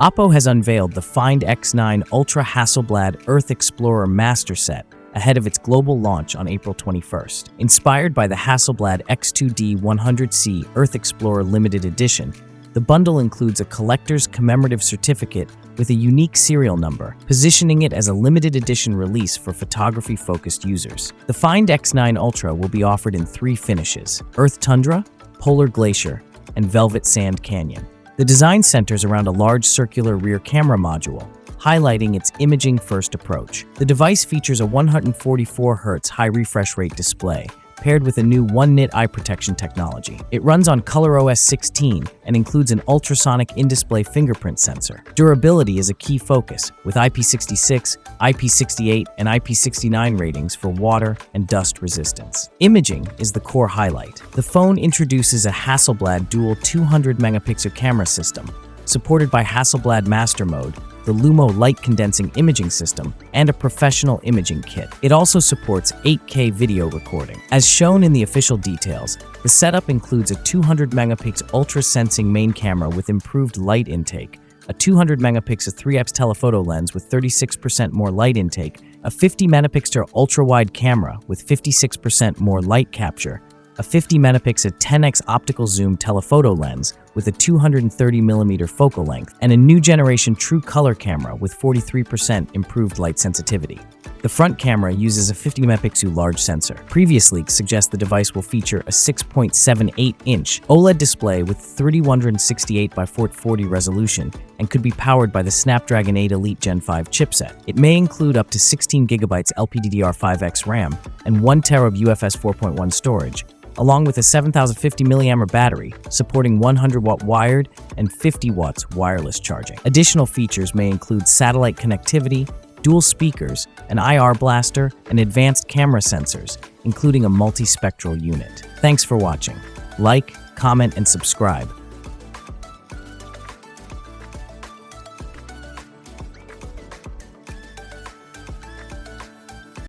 OPPO has unveiled the Find X9 Ultra Hasselblad Earth Explorer Master Set ahead of its global launch on April 21st. Inspired by the Hasselblad X2D 100C Earth Explorer Limited Edition, the bundle includes a collector's commemorative certificate with a unique serial number, positioning it as a limited edition release for photography-focused users. The Find X9 Ultra will be offered in 3 finishes: Earth Tundra, Polar Glacier, and Velvet Sand Canyon. The design centers around a large circular rear camera module, highlighting its imaging-first approach. The device features a 144Hz high refresh rate display, paired with a new one-nit eye protection technology. It runs on ColorOS 16 and includes an ultrasonic in-display fingerprint sensor. Durability is a key focus, with IP66, IP68, and IP69 ratings for water and dust resistance. Imaging is the core highlight. The phone introduces a Hasselblad dual 200-megapixel camera system, supported by Hasselblad Master Mode, the Lumo light condensing imaging system, and a professional imaging kit. It also supports 8K video recording. As shown in the official details, the setup includes a 200-megapixel ultra-sensing main camera with improved light intake, a 200-megapixel 3x telephoto lens with 36% more light intake, a 50-megapixel ultra-wide camera with 56% more light capture, a 50-megapixel 10x optical zoom telephoto lens with a 230mm focal length, and a new generation true color camera with 43% improved light sensitivity. The front camera uses a 50-megapixel large sensor. Previous leaks suggest the device will feature a 6.78-inch OLED display with 3168 by 440 resolution and could be powered by the Snapdragon 8 Elite Gen 5 chipset. It may include up to 16GB LPDDR5X RAM and 1TB of UFS 4.1 storage, along with a 7050 mAh battery, supporting 100-watt wired and 50 watts wireless charging. Additional features may include satellite connectivity, dual speakers, an IR blaster, and advanced camera sensors, including a multispectral unit. Thanks for watching. Like, comment, and subscribe.